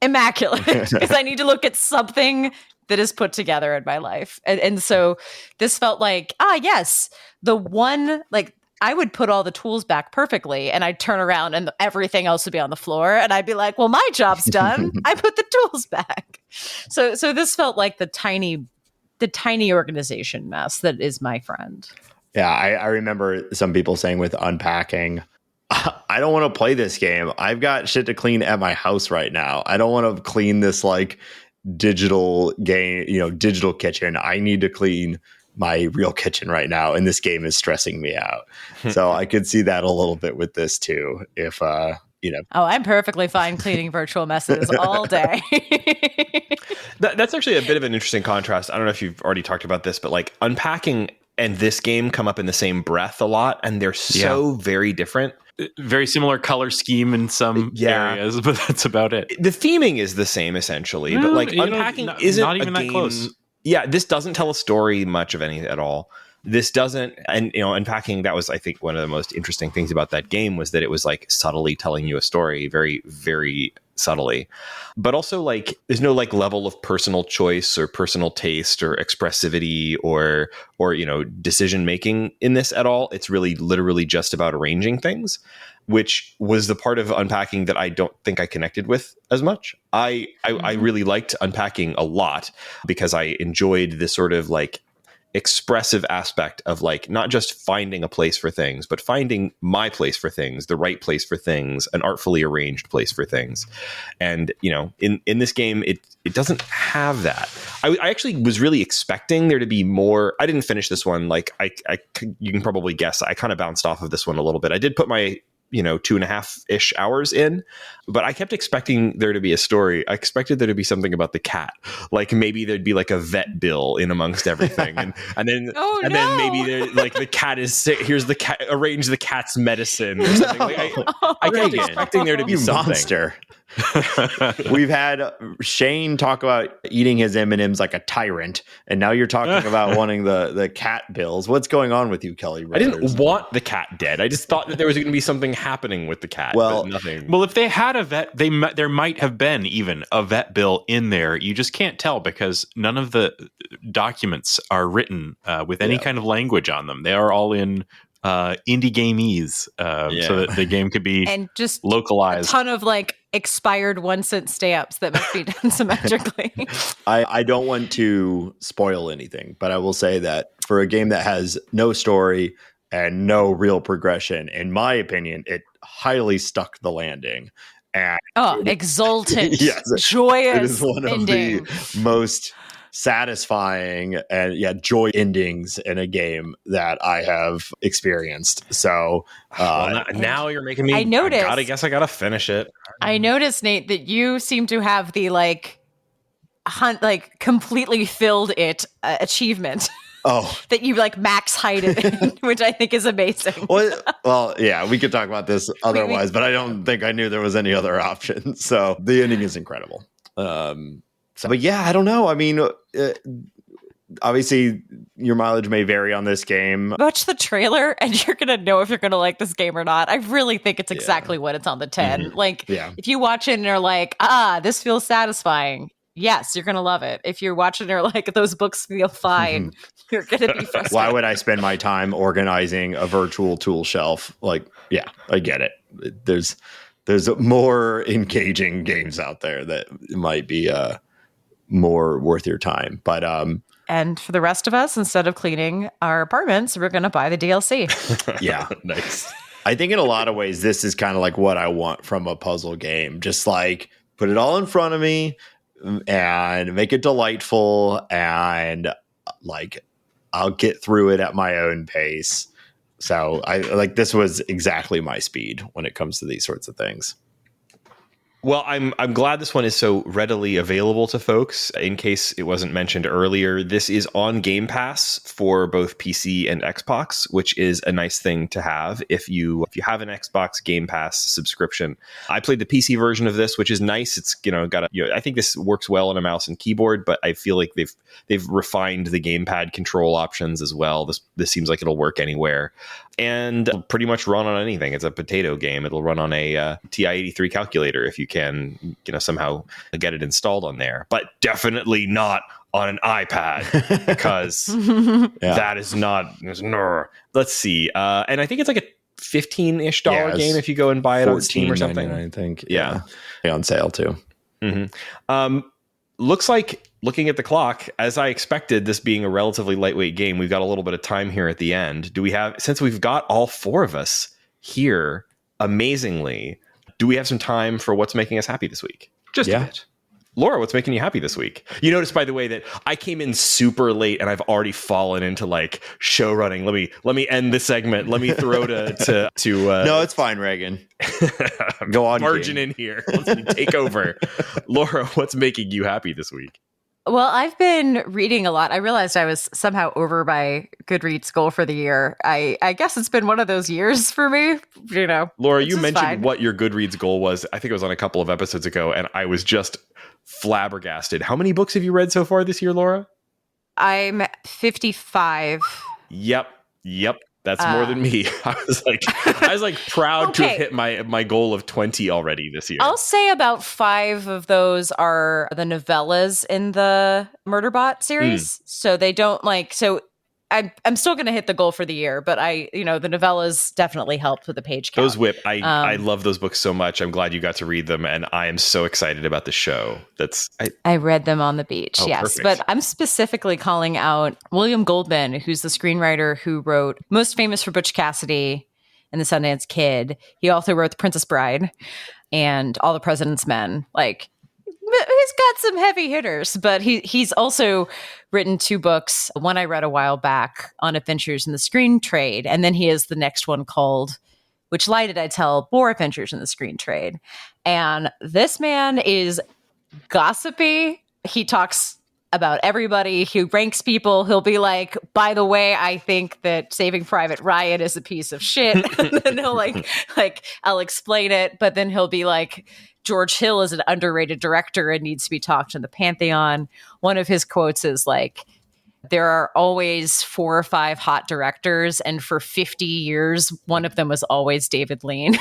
immaculate, because I need to look at something that is put together in my life. And so this felt like, yes, the one, like I would put all the tools back perfectly and I'd turn around and everything else would be on the floor. And I'd be like, well, my job's done. I put the tools back. So this felt like the tiny organization mess that is my friend. Yeah, I remember some people saying with unpacking, I don't want to play this game. I've got shit to clean at my house right now. I don't want to clean this like digital game, digital kitchen. I need to clean my real kitchen right now, and this game is stressing me out. So I could see that a little bit with this too. If Oh, I'm perfectly fine cleaning virtual messes all day. That's actually a bit of an interesting contrast. I don't know if you've already talked about this, but like unpacking and this game come up in the same breath a lot, and they're so very different. Very similar color scheme in some areas, but that's about it. The theming is the same essentially, but like unpacking isn't not even a game, that close. Yeah, this doesn't tell a story much of any at all. This doesn't, and unpacking, that was, I think, one of the most interesting things about that game was that it was like subtly telling you a story, very, very subtly. But also like there's no like level of personal choice or personal taste or expressivity or decision making in this at all. It's really literally just about arranging things, which was the part of unpacking that I don't think I connected with as much. I really liked unpacking a lot because I enjoyed this sort of like expressive aspect of like not just finding a place for things, but finding my place for things, the right place for things, an artfully arranged place for things. And in this game it doesn't have that. I actually was really expecting there to be more. I didn't finish this one. Like you can probably guess I kind of bounced off of this one a little bit. I did put my 2.5-ish hours in, but I kept expecting there to be a story. I expected there to be something about the cat, like maybe there'd be like a vet bill in amongst everything, and then then maybe there, like the cat is sick. Here's the cat. Arrange the cat's medicine or something. Like I kept expecting there to be something. Monster. We've had Shane talk about eating his M&Ms like a tyrant, and now you're talking about wanting the cat bills. What's going on with you, Kelly Brothers? I didn't want the cat dead. I just thought that there was going to be something happening with the cat. Well, but nothing. Well, if they had a vet, there might have been even a vet bill in there. You just can't tell because none of the documents are written with any kind of language on them. They are all in indie gamese, so that the game could be and just localized. A ton of like expired 1-cent stamps that must be done symmetrically. I don't want to spoil anything, but I will say that for a game that has no story and no real progression, in my opinion, it highly stuck the landing. And exultant, yes, joyous it is one ending. of the most satisfying and joy endings in a game that I have experienced. So now you're making me. I noticed. I guess I gotta finish it. I noticed, Nate, that you seem to have the completely filled it achievement. Oh, that you like max height it in, which I think is amazing. Well, yeah, we could talk about this otherwise, but I don't think I knew there was any other option. So the ending is incredible. But yeah, I don't know. I mean, obviously your mileage may vary on this game. Watch the trailer and you're going to know if you're going to like this game or not. I really think it's exactly what it's on the 10. Mm-hmm. If you watch it and are like, this feels satisfying. Yes, you're going to love it. If you're watching it and are like, those books feel fine, you're going to be frustrated. Why would I spend my time organizing a virtual tool shelf? I get it. There's more engaging games out there that might be more worth your time. But and for the rest of us, instead of cleaning our apartments, we're going to buy the DLC. Yeah. Nice. I think in a lot of ways, this is kind of like what I want from a puzzle game. Just like put it all in front of me and make it delightful, and like I'll get through it at my own pace. So I like this was exactly my speed when it comes to these sorts of things. Well, I'm glad this one is so readily available to folks. In case it wasn't mentioned earlier, this is on Game Pass for both PC and Xbox, which is a nice thing to have if you have an Xbox Game Pass subscription. I played the PC version of this, which is nice. It's got I think this works well on a mouse and keyboard, but I feel like they've refined the gamepad control options as well. This seems like it'll work anywhere. And it'll pretty much run on anything. It's a potato game. It'll run on a TI-83 calculator if you can, somehow get it installed on there. But definitely not on an iPad because that is not. Let's see. And I think it's like a $15-ish game if you go and buy it on Steam or something. I think. Yeah, on sale too. Mm-hmm. Looks like, looking at the clock, as I expected, this being a relatively lightweight game, we've got a little bit of time here at the end. Since we've got all four of us here, amazingly, do we have some time for what's making us happy this week? Just a bit. Laura, what's making you happy this week? You notice, by the way, that I came in super late and I've already fallen into like show running. Let me end the segment. Let me throw to No, it's fine, Raygan. Go on. Margin in here. Let me take over. Laura, what's making you happy this week? Well, I've been reading a lot. I realized I was somehow over my Goodreads goal for the year. I guess it's been one of those years for me, Laura, you mentioned what your Goodreads goal was. I think it was on a couple of episodes ago, and I was just flabbergasted. How many books have you read so far this year, Laura? I'm 55. Yep. That's more than me. I was like proud to have hit my goal of 20 already this year. I'll say about 5 of those are the novellas in the Murderbot series. So they don't I'm still going to hit the goal for the year, but the novellas definitely helped with the page count. Those whip. I love those books so much. I'm glad you got to read them, and I am so excited about the show. I read them on the beach, yes. Perfect. But I'm specifically calling out William Goldman, who's the screenwriter who wrote, most famous for Butch Cassidy and the Sundance Kid. He also wrote The Princess Bride and All the President's Men. He's got some heavy hitters, but he's also written 2 books. One I read a while back on adventures in the screen trade, and then he has the next one called Which Lie Did I Tell? More Adventures in the Screen Trade. And this man is gossipy. He talks about everybody. He ranks people. He'll be like, by the way, I think that Saving Private Ryan is a piece of shit. And then he'll I'll explain it, but then he'll be like, George Hill is an underrated director and needs to be talked in the Pantheon. One of his quotes is like, there are always 4 or 5 hot directors, and for 50 years, one of them was always David Lean.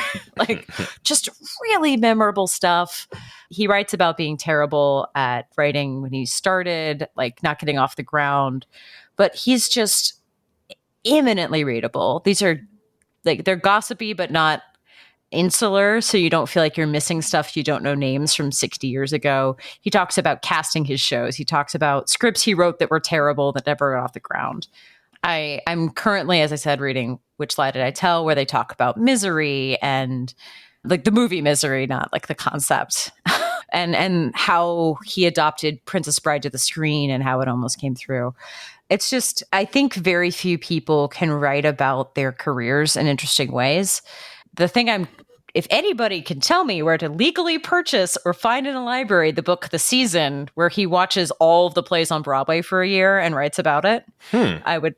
Just really memorable stuff. He writes about being terrible at writing when he started, not getting off the ground, but he's just eminently readable. These are they're gossipy, but not insular, so you don't feel like you're missing stuff you don't know names from 60 years ago. He talks about casting his shows. He talks about scripts he wrote that were terrible that never got off the ground. I'm currently, as I said, reading Which Lie Did I Tell, where they talk about misery and the movie Misery, not the concept, and how he adopted Princess Bride to the screen and how it almost came through. It's just, I think very few people can write about their careers in interesting ways. The thing if anybody can tell me where to legally purchase or find in a library the book The Season, where he watches all of the plays on Broadway for a year and writes about it, I would,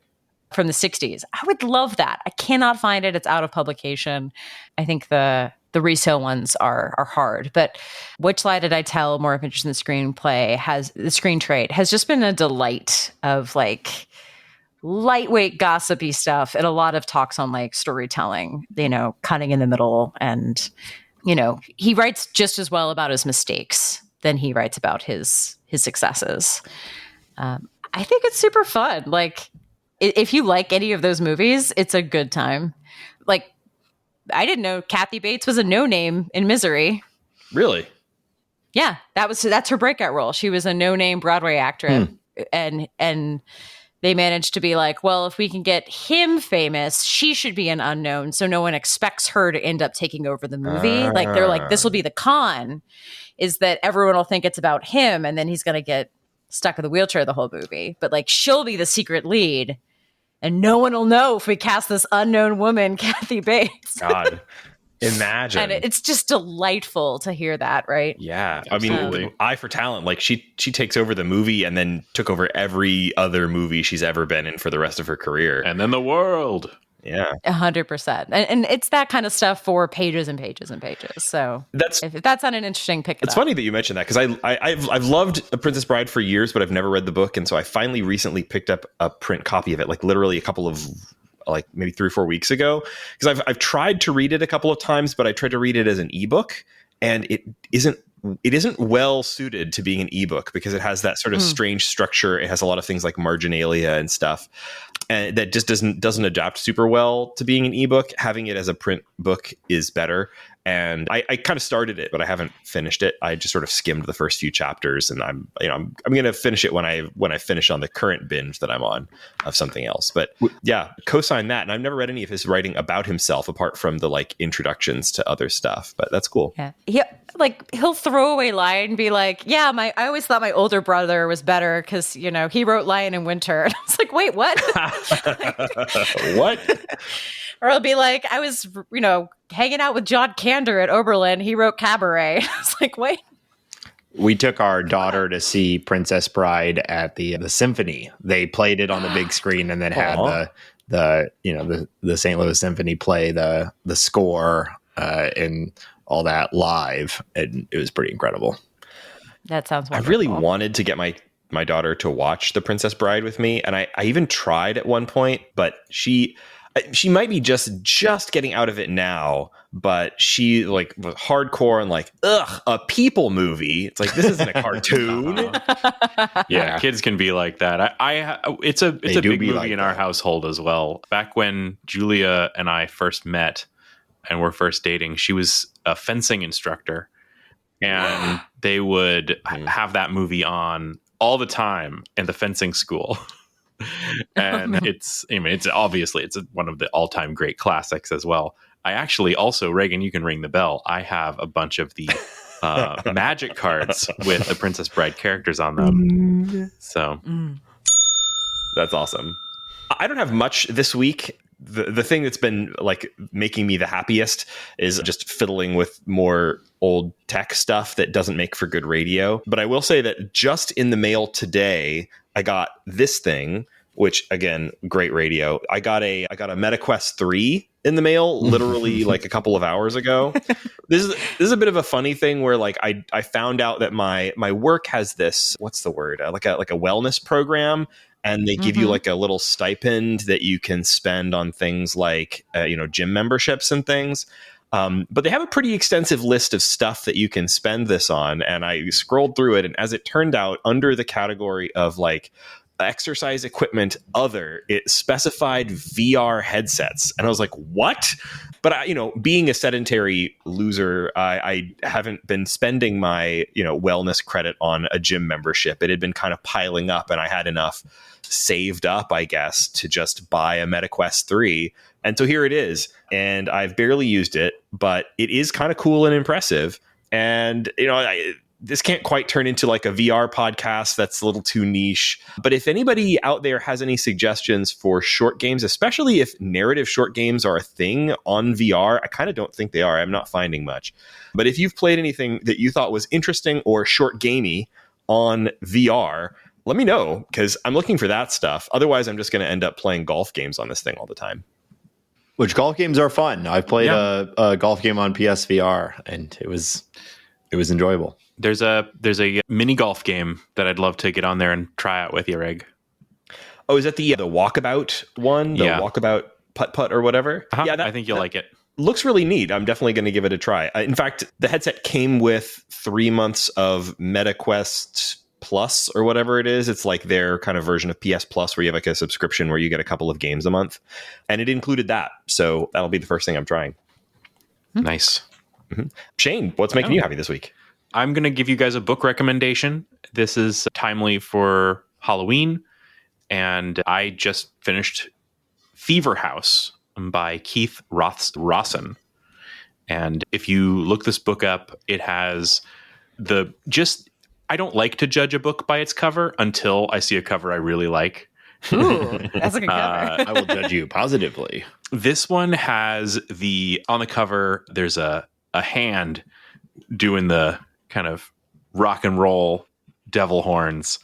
from the 60s. I would love that. I cannot find it. It's out of publication. I think the resale ones are hard. But Which Lie Did I Tell? More Adventures in the Screenplay the screen trade has just been a delight of lightweight gossipy stuff and a lot of talks on storytelling, cutting in the middle. And, he writes just as well about his mistakes than he writes about his successes. I think it's super fun. If you like any of those movies, it's a good time. I didn't know Kathy Bates was a no-name in Misery. Really? Yeah, that's her breakout role. She was a no-name Broadway actress. And they managed to be like, well, if we can get him famous, she should be an unknown. So no one expects her to end up taking over the movie. Like they're like, this will be the con, is that everyone will think it's about him and then he's going to get stuck in the wheelchair the whole movie. But like she'll be the secret lead and no one will know if we cast this unknown woman, Kathy Bates. God. Imagine. And it's just delightful to hear that, right? Yeah. Absolutely. I mean, eye for talent. Like she takes over the movie and then took over every other movie she's ever been in for the rest of her career. And then the world. Yeah. 100%. And it's that kind of stuff for pages and pages and pages. So if that's not an interesting pick, it's funny that you mentioned that because I've loved A Princess Bride for years, but I've never read the book. And so I finally recently picked up a print copy of it, like literally a couple of like maybe 3 or 4 weeks ago, because I've tried to read it a couple of times, but I tried to read it as an ebook and it isn't well suited to being an ebook because it has that sort of strange structure. It has a lot of things like marginalia and stuff, and that just doesn't adapt super well to being an ebook. Having it as a print book is better. And I kind of started it, but I haven't finished it. I just sort of skimmed the first few chapters, and I'm going to finish it when I finish on the current binge that I'm on of something else. But yeah, co-sign that. And I've never read any of his writing about himself apart from the like introductions to other stuff. But that's cool. Yeah, he'll throw away line and be like, "Yeah, I always thought my older brother was better because he wrote Lion in Winter." And I was like, "Wait, what?" What? Or it'll be like, I was, hanging out with John Kander at Oberlin. He wrote Cabaret. I was like, wait. We took our daughter to see Princess Bride at the symphony. They played it on the big screen and then had the St. Louis Symphony play the score and all that live. And it was pretty incredible. That sounds wonderful. I really wanted to get my daughter to watch The Princess Bride with me. And I even tried at one point, but she might be just getting out of it now, but she like was hardcore and like, a people movie. It's like, this isn't a cartoon. Yeah, kids can be like that. It's a big movie like in our household as well. Back when Julia and I first met and were first dating, she was a fencing instructor, and they would have that movie on all the time in the fencing school. And it's obviously one of the all-time great classics as well. I actually also, Raygan, you can ring the bell. I have a bunch of the magic cards with the Princess Bride characters on them. So that's awesome. I don't have much this week. The thing that's been like making me the happiest is just fiddling with more old tech stuff that doesn't make for good radio. But I will say that just in the mail today, I got this thing, which again, great radio. I got a MetaQuest 3 in the mail, literally like a couple of hours ago. This is a bit of a funny thing where like I found out that my work has this, what's the word? Like a wellness program. And they give you like a little stipend that you can spend on things like, gym memberships and things. But they have a pretty extensive list of stuff that you can spend this on. And I scrolled through it. And as it turned out, under the category of like exercise equipment other, it specified VR headsets. And I was like, what? But being a sedentary loser, I haven't been spending my wellness credit on a gym membership. It had been kind of piling up, and I had enough saved up, I guess, to just buy a MetaQuest 3. And so here it is. And I've barely used it, but it is kind of cool and impressive. And this can't quite turn into like a VR podcast. That's a little too niche. But if anybody out there has any suggestions for short games, especially if narrative short games are a thing on VR, I kind of don't think they are. I'm not finding much. But if you've played anything that you thought was interesting or short gamey on VR, let me know, because I'm looking for that stuff. Otherwise, I'm just going to end up playing golf games on this thing all the time. Which golf games are fun. I've played a golf game on PSVR, and it was enjoyable. There's a mini golf game that I'd love to get on there and try out with you, Reg. Oh, is that the walkabout one? The walkabout putt-putt or whatever? Uh-huh. Yeah, I think you'll like it. Looks really neat. I'm definitely going to give it a try. In fact, the headset came with 3 months of MetaQuest Plus or whatever it is. It's like their kind of version of PS Plus where you have like a subscription where you get a couple of games a month. And it included that. So that'll be the first thing I'm trying. Nice. Mm-hmm. Shane, what's making you happy this week? I'm going to give you guys a book recommendation. This is timely for Halloween. and I just finished Fever House by Keith Rosson. And if you look this book up, it has I don't like to judge a book by its cover until I see a cover I really like. Ooh, that's a good cover. I will judge you positively. This one has on the cover, there's a hand doing the kind of rock and roll devil horns,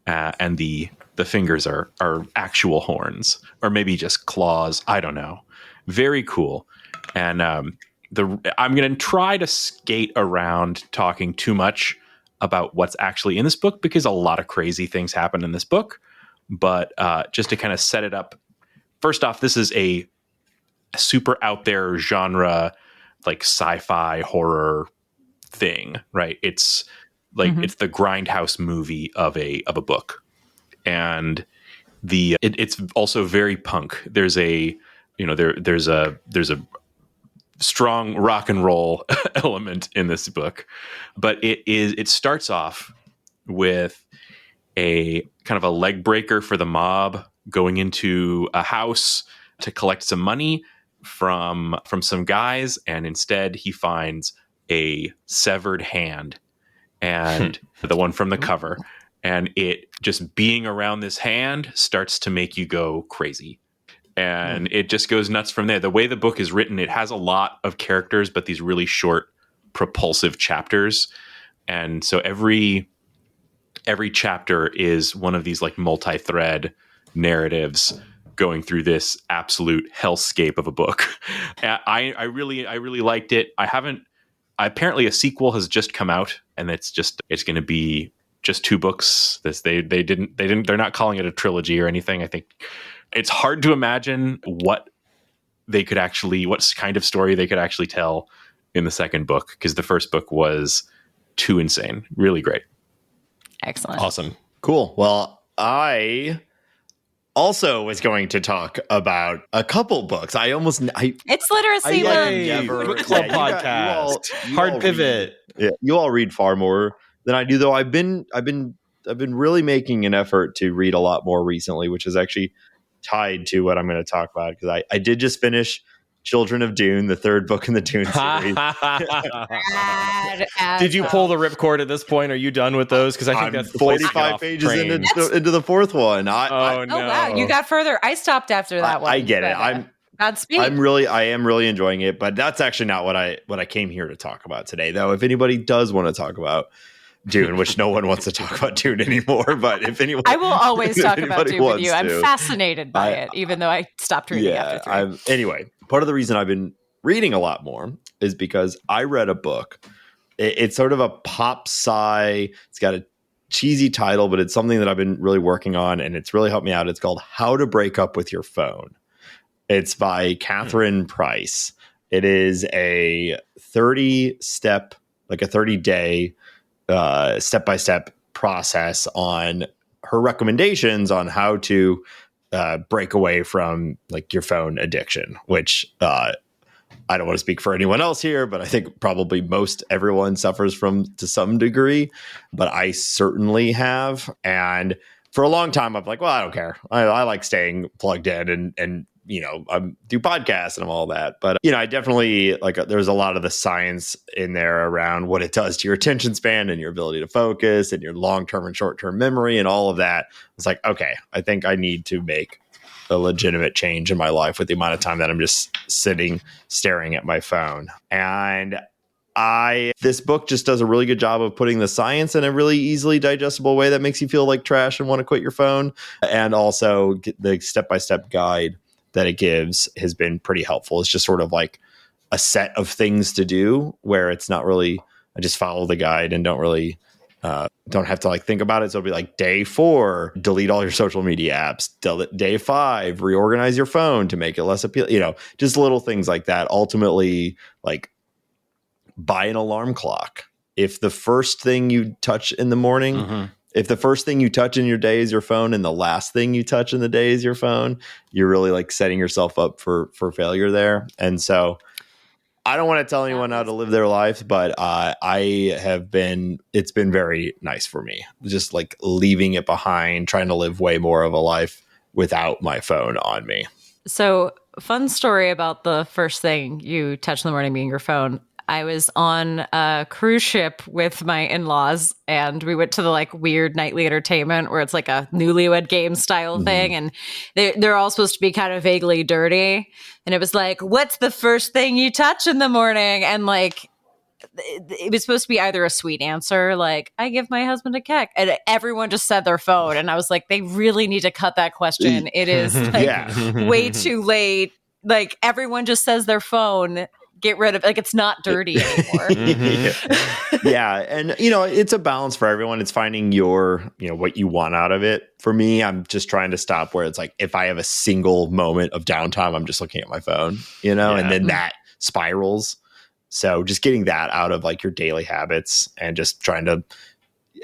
and the fingers are actual horns, or maybe just claws. I don't know. Very cool. And I'm going to try to skate around talking too much about what's actually in this book, because a lot of crazy things happen in this book. But just to kind of set it up, first off, this is a super out there genre, like sci-fi horror thing, right? It's like it's the grindhouse movie of a book, and it's also very punk. There's a there's a strong rock and roll element in this book, but it starts off with a kind of a leg breaker for the mob going into a house to collect some money from some guys, and instead he finds a severed hand, and the one from the cover, and it just being around this hand starts to make you go crazy. And it just goes nuts from there. The way the book is written, it has a lot of characters, but these really short, propulsive chapters. And so every chapter is one of these like multi-thread narratives going through this absolute hellscape of a book. I really liked it. Apparently a sequel has just come out, and it's going to be just 2 books. They're not calling it a trilogy or anything. I think it's hard to imagine what kind of story they could actually tell in the second book, because the first book was too insane. Really great. Excellent. Awesome. Cool. Well, I also was going to talk about a couple books. It's literacy month. Book club podcast. Hard pivot. You all read far more than I do, though. I've been really making an effort to read a lot more recently, which is actually tied to what I'm going to talk about, because I did just finish Children of Dune, the 3rd book in the Dune series. Did you pull the ripcord at this point? Are you done with those? Because I think that's 45 pages into the 4th one. Oh wow, you got further. I stopped after that one. I get it. Godspeed. I am really enjoying it, but that's actually not what I came here to talk about today, though. If anybody does want to talk about Dune, which no one wants to talk about Dune anymore, but if anyone, I will always talk about Dune with you. I'm fascinated by it, even though I stopped reading after 3. Anyway, part of the reason I've been reading a lot more is because I read a book. It's sort of a pop sci. It's got a cheesy title, but it's something that I've been really working on, and it's really helped me out. It's called How to Break Up with Your Phone. It's by Catherine Price. It is a 30-day step-by-step process on her recommendations on how to break away from like your phone addiction, which I don't want to speak for anyone else here, but I think probably most everyone suffers from to some degree, but I certainly have. And for a long time, I'm like, well, I don't care. I like staying plugged in and I do podcasts and all that. But, I definitely there's a lot of the science in there around what it does to your attention span and your ability to focus and your long-term and short-term memory and all of that. It's like, okay, I think I need to make a legitimate change in my life with the amount of time that I'm just sitting, staring at my phone. And this book just does a really good job of putting the science in a really easily digestible way that makes you feel like trash and want to quit your phone. And also the step-by-step guide that it gives has been pretty helpful. It's just sort of like a set of things to do where it's not really, I just follow the guide and don't really, don't have to think about it. So it'll be like day 4, delete all your social media apps. Day 5, reorganize your phone to make it less appealing, just little things like that. Ultimately, buy an alarm clock. If the first thing you touch in the morning, if the first thing you touch in your day is your phone and the last thing you touch in the day is your phone, you're really setting yourself up for failure there. And so I don't want to tell anyone how to live their life, but it's been very nice for me. Just like leaving it behind, trying to live way more of a life without my phone on me. So, fun story about the first thing you touch in the morning being your phone. I was on a cruise ship with my in-laws, and we went to the like weird nightly entertainment where it's like a Newlywed Game style thing, and they're all supposed to be kind of vaguely dirty. And it was like, what's the first thing you touch in the morning? And like, it was supposed to be either a sweet answer, like I give my husband a kick, and everyone just said their phone. And I was like, they really need to cut that question. It is like way too late. Like everyone just says their phone. Get rid of like it's not dirty anymore. Yeah. And it's a balance for everyone. It's finding what you want out of it. For me, I'm just trying to stop where it's like if I have a single moment of downtime, I'm just looking at my phone, and then that spirals. So just getting that out of like your daily habits and just trying to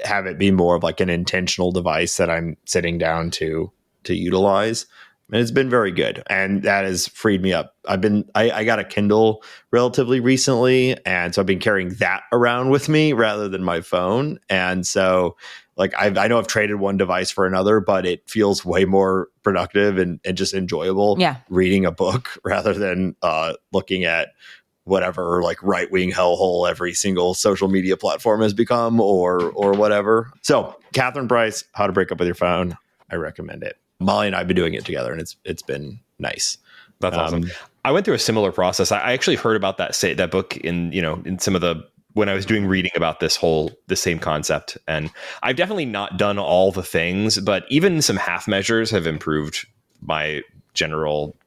have it be more of like an intentional device that I'm sitting down to utilize. And it's been very good. And that has freed me up. I got a Kindle relatively recently. And so I've been carrying that around with me rather than my phone. And so like, I know I've traded one device for another, but it feels way more productive and just enjoyable reading a book rather than looking at whatever like right-wing hellhole every single social media platform has become or whatever. So Catherine Price, How to Break Up with Your Phone. I recommend it. Molly and I have been doing it together, and it's been nice. That's awesome. I went through a similar process. I actually heard about that book in some of the when I was doing reading about the same concept, and I've definitely not done all the things, but even some half measures have improved my general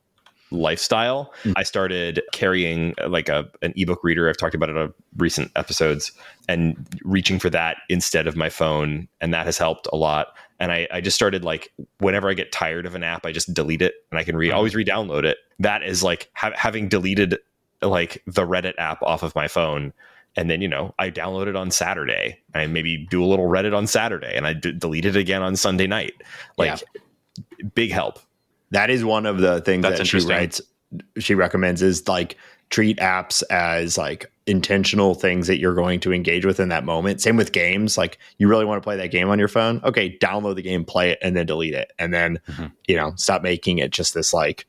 lifestyle. I started carrying like an ebook reader. I've talked about it on recent episodes, and reaching for that instead of my phone, and that has helped a lot. And I just started like whenever I get tired of an app, I just delete it, and I can always re-download it. That is like having deleted like the Reddit app off of my phone. And then, I download it on Saturday. I maybe do a little Reddit on Saturday, and I delete it again on Sunday night. Like big help. That is one of the things that she writes. She recommends is like treat apps as like intentional things that you're going to engage with in that moment. Same with games. Like you really want to play that game on your phone. Okay, download the game, play it, and then delete it. And then, stop making it just this like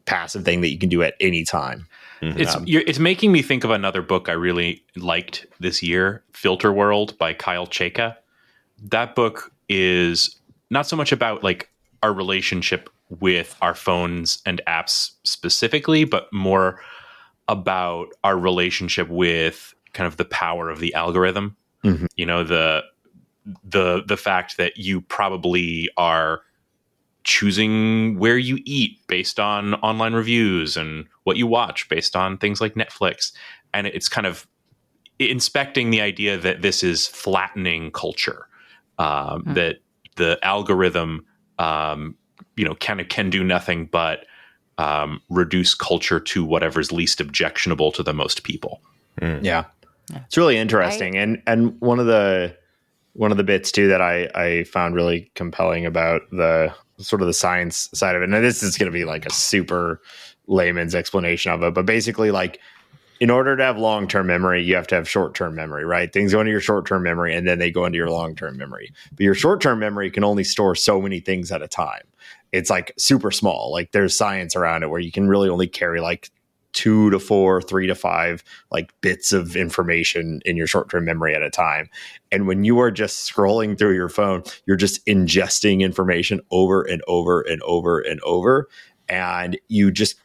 passive thing that you can do at any time. It's making me think of another book I really liked this year, Filter World by Kyle Chayka. That book is not so much about like our relationship with our phones and apps specifically, but more about our relationship with kind of the power of the algorithm. The fact that you probably are choosing where you eat based on online reviews and what you watch based on things like Netflix. And it's kind of inspecting the idea that this is flattening culture, that the algorithm, can do nothing but reduce culture to whatever's least objectionable to the most people. Yeah. It's really interesting. And one of the bits too that I found really compelling about the sort of the science side of it. And this is going to be like a super layman's explanation of it, but basically like in order to have long-term memory, you have to have short-term memory, right? Things go into your short-term memory and then they go into your long-term memory. But your short-term memory can only store so many things at a time. It's like super small. Like there's science around it where you can really only carry like 2 to 4, 3 to 5 like bits of information in your short-term memory at a time. And when you are just scrolling through your phone, you're just ingesting information over and over and over and over. And you just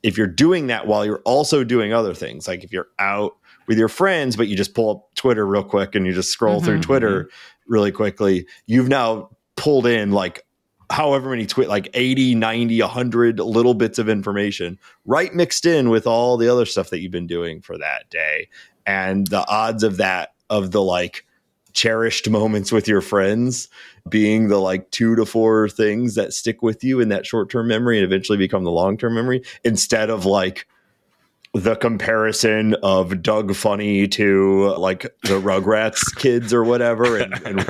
if you're doing that while you're also doing other things, like if you're out with your friends, but you just pull up Twitter real quick and you just scroll through Twitter really quickly, you've now pulled in like however many like 80, 90, 100 little bits of information right mixed in with all the other stuff that you've been doing for that day. And the odds of that, of the like cherished moments with your friends being the like 2 to 4 things that stick with you in that short-term memory and eventually become the long-term memory, instead of like the comparison of Doug Funny to like the Rugrats kids or whatever, and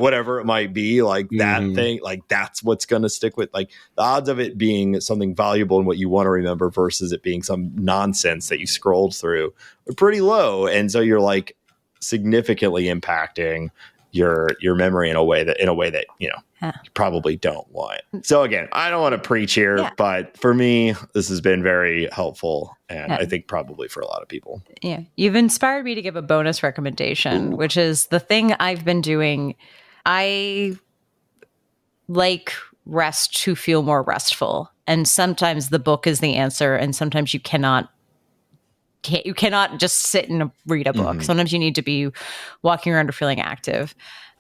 whatever it might be, like that thing, like that's what's going to stick with, like the odds of it being something valuable and what you want to remember versus it being some nonsense that you scrolled through are pretty low. And so you're like significantly impacting your memory in a way that you probably don't want. So again, I don't want to preach here, but for me, this has been very helpful, and I think probably for a lot of people. Yeah, you've inspired me to give a bonus recommendation, which is the thing I've been doing. I like rest to feel more restful, and sometimes the book is the answer, and sometimes you cannot just sit and read a book. Sometimes you need to be walking around or feeling active.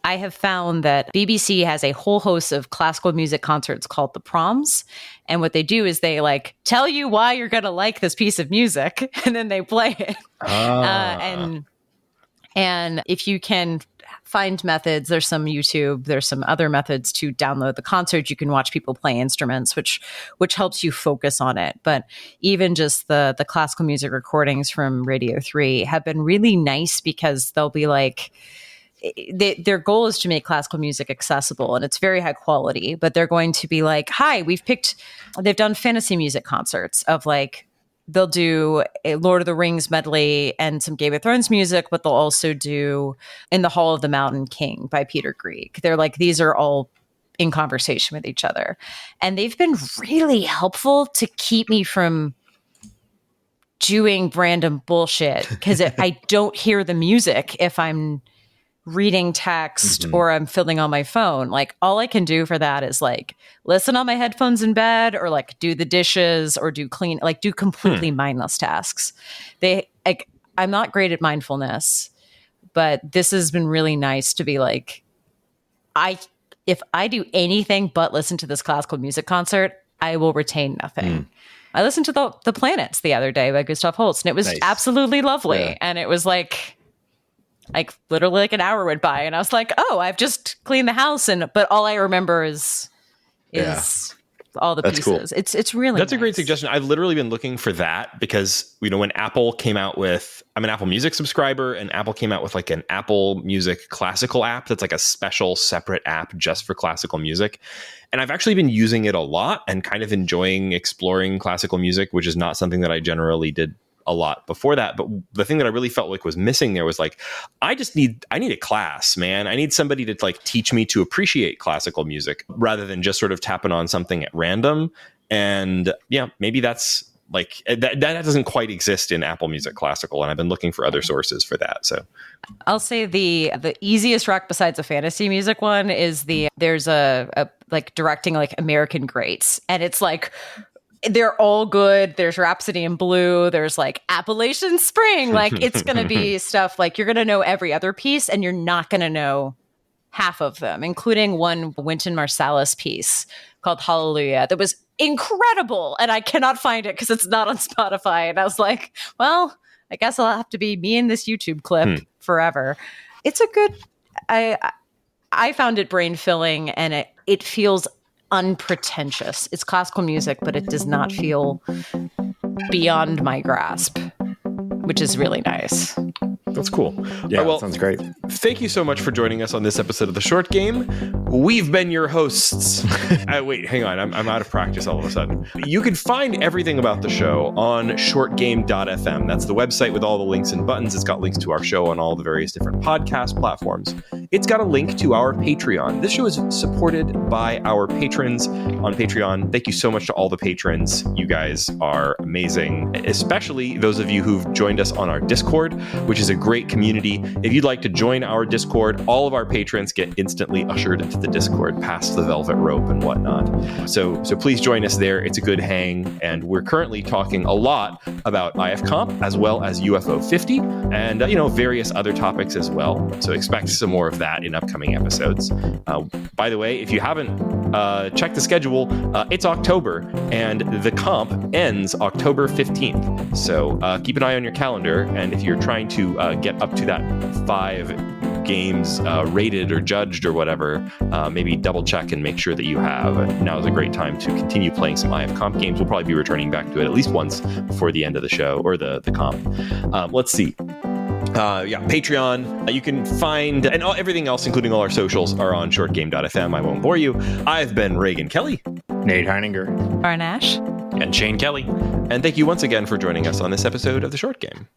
I have found that BBC has a whole host of classical music concerts called the Proms. And what they do is they like tell you why you're going to like this piece of music, and then they play it. And if you can find methods, there's some YouTube, there's some other methods to download the concert. You can watch people play instruments, which helps you focus on it. But even just the classical music recordings from Radio 3 have been really nice, because they'll be like, their goal is to make classical music accessible, and it's very high quality, but they're going to be like, hi, they've done fantasy music concerts of like, they'll do a Lord of the Rings medley and some Game of Thrones music, but they'll also do In the Hall of the Mountain King by Peter Grieg. They're like, these are all in conversation with each other. And they've been really helpful to keep me from doing random bullshit, because I don't hear the music if I'm reading text or I'm filling on my phone. Like all I can do for that is like listen on my headphones in bed, or like do the dishes, or do completely mindless tasks. I'm not great at mindfulness, but this has been really nice to be like, if I do anything but listen to this classical music concert, I will retain nothing. I listened to the Planets the other day by Gustav Holst, and it was absolutely lovely. Yeah. And it was like literally like an hour went by, and I was like, oh, I've just cleaned the house, but all I remember is all the pieces. Cool. It's really That's nice. A great suggestion. I've literally been looking for that, because when Apple came out with, I'm an Apple Music subscriber, and Apple came out with like an Apple Music classical app that's like a special separate app just for classical music. And I've actually been using it a lot and kind of enjoying exploring classical music, which is not something that I generally did a lot before that. But the thing that I really felt like was missing there was like, I need a class, man. I need somebody to like teach me to appreciate classical music rather than just sort of tapping on something at random. And maybe that's like, that doesn't quite exist in Apple Music Classical. And I've been looking for other sources for that. So I'll say the easiest rock besides a fantasy music one is there's a like directing like American Greats. And it's like, they're all good. There's Rhapsody in Blue. There's like Appalachian Spring. Like it's going to be stuff like you're going to know every other piece, and you're not going to know half of them, including one Wynton Marsalis piece called Hallelujah that was incredible. And I cannot find it because it's not on Spotify. And I was like, well, I guess I'll have to be me in this YouTube clip forever. It's a good, I found it brain filling, and it feels unpretentious. It's classical music, but it does not feel beyond my grasp, which is really nice. That's cool. Yeah, well, sounds great. Thank you so much for joining us on this episode of The Short Game. We've been your hosts. Wait, hang on. I'm out of practice all of a sudden. You can find everything about the show on shortgame.fm. That's the website with all the links and buttons. It's got links to our show on all the various different podcast platforms. It's got a link to our Patreon. This show is supported by our patrons on Patreon. Thank you so much to all the patrons. You guys are amazing, especially those of you who've joined us on our Discord, which is a great community. If you'd like to join our Discord, all of our patrons get instantly ushered into the Discord past the velvet rope and whatnot. So please join us there. It's a good hang. And we're currently talking a lot about IFComp as well as UFO 50 and, various other topics as well. So expect some more of that in upcoming episodes. By the way, if you haven't checked the schedule, it's October and the comp ends October 15th. So keep an eye on your calendar. And if you're trying to get up to that 5 games rated or judged or whatever, maybe double check and make sure that you have. Now is a great time to continue playing some IF Comp games. We'll probably be returning back to it at least once before the end of the show, or the comp. Let's see. Patreon. You can find, and everything else, including all our socials, are on shortgame.fm. I won't bore you. I've been Raygan Kelly. Nate Heininger. Barnash. And Shane Kelly. And thank you once again for joining us on this episode of The Short Game.